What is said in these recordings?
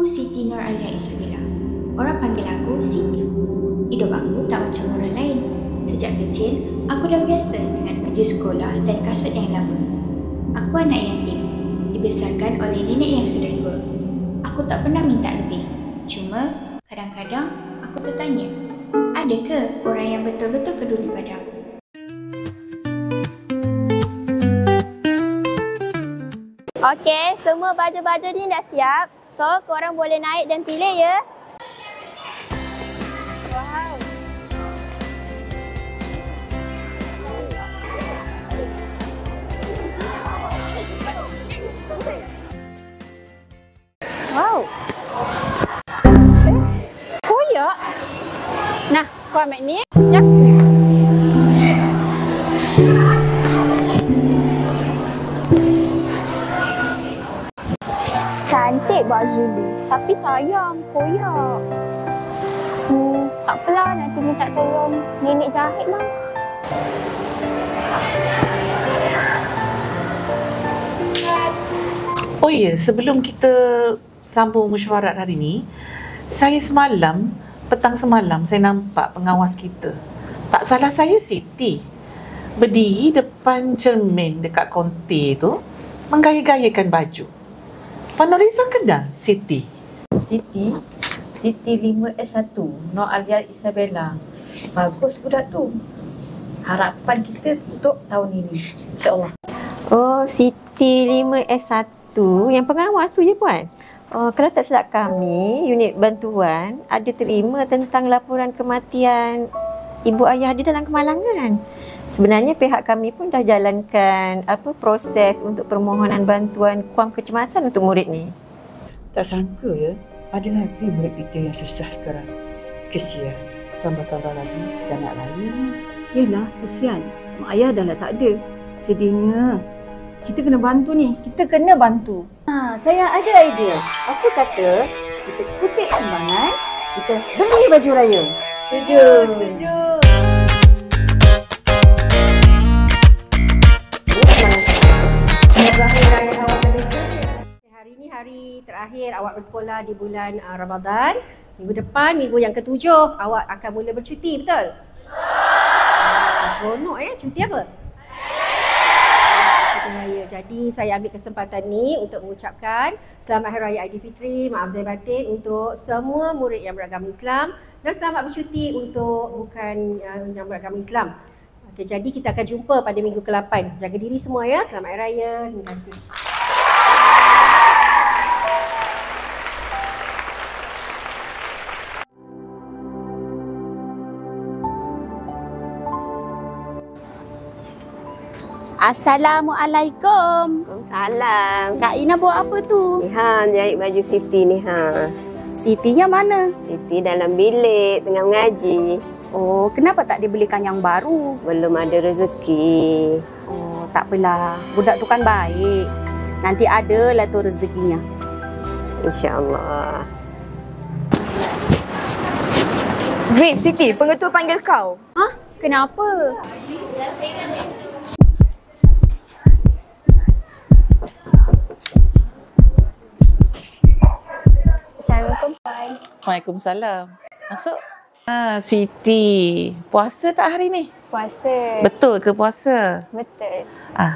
Aku Siti Nuralia Isabella. Orang panggil aku Siti. Hidup aku tak macam orang lain. Sejak kecil, aku dah biasa dengan baju sekolah dan kasut yang lama. Aku anak yatim, dibesarkan oleh nenek yang sudah tua. Aku tak pernah minta lebih. Cuma, kadang-kadang aku tertanya, ada ke orang yang betul-betul peduli pada aku? Okey, semua baju-baju ni dah siap. So, korang boleh naik dan pilih ya. Wow. Wow. Koyak. Nah, kau ambil ni. Ya. Cantik baju ni, tapi sayang, koyak. Tak apalah, nanti minta tolong nenek jahit lah. Oh ya, sebelum kita sambung mesyuarat hari ni, petang semalam saya nampak pengawas kita. Tak salah saya Siti, berdiri depan cermin dekat kaunter tu, menggaya-gayakan baju. Penurisan kenal Siti. Siti 5S1, Nur Alia Isabella. Bagus budak tu. Harapan kita untuk tahun ini, insya-Allah. Oh, Siti 5S1 yang pengawas tu je puan. Oh, kalau tak silap kami, unit bantuan ada terima tentang laporan kematian ibu ayah dia dalam kemalangan. Sebenarnya pihak kami pun dah jalankan proses untuk permohonan bantuan kuam kecemasan untuk murid ni. Tak sangka ya, ada lagi murid kita yang susah sekarang. Kesian, tambah-tambah lagi dan anak lain. Yelah, kesian. Mak ayah dah lah tak ada. Sedihnya. Kita kena bantu ni. Kita kena bantu. Saya ada idea. Apa kata kita kutip sumbangan, kita beli baju raya. Setuju. Hari ni hari terakhir awak bersekolah di bulan Ramadan. Minggu depan, minggu yang ke-7, awak akan mula bercuti, betul? Seronok cuti apa? Cuti raya. Jadi saya ambil kesempatan ni untuk mengucapkan Selamat Hari Raya Aidilfitri, maaf zahir batin untuk semua murid yang beragama Islam dan selamat bercuti untuk bukan yang beragama Islam. Okey, jadi kita akan jumpa pada minggu ke-8. Jaga diri semua ya. Selamat Hari Raya. Terima kasih. Assalamualaikum. Salam. Kak Ina buat apa tu? Ni jahit baju Siti ni Sitinya mana? Siti dalam bilik tengah mengaji. Oh, kenapa tak dibelikan yang baru? Belum ada rezeki. Oh, tak apalah. Budak tu kan baik. Nanti adalah tu rezekinya. InsyaAllah. Wait, Siti, pengetua panggil kau. Hah? Kenapa? Assalamualaikum. Waalaikumsalam. Masuk. Siti, puasa tak hari ni? Puasa. Betul ke puasa? Betul.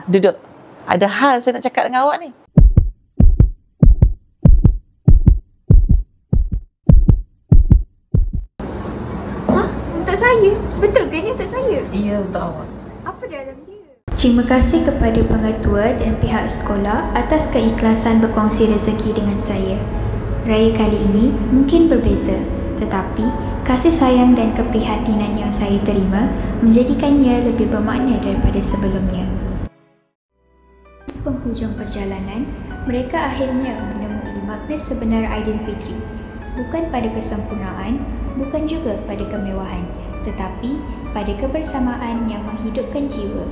Duduk. Ada hal saya nak cakap dengan awak ni. Untuk saya? Betul ke ini untuk saya? Ya, untuk awak. Apa dalam dia? Terima kasih kepada pengetua dan pihak sekolah atas keikhlasan berkongsi rezeki dengan saya. Raya kali ini mungkin berbeza, tetapi kasih sayang dan keprihatinan yang saya terima menjadikannya lebih bermakna daripada sebelumnya. Di penghujung perjalanan, mereka akhirnya menemui makna sebenar Aidilfitri. Bukan pada kesempurnaan, bukan juga pada kemewahan, tetapi pada kebersamaan yang menghidupkan jiwa.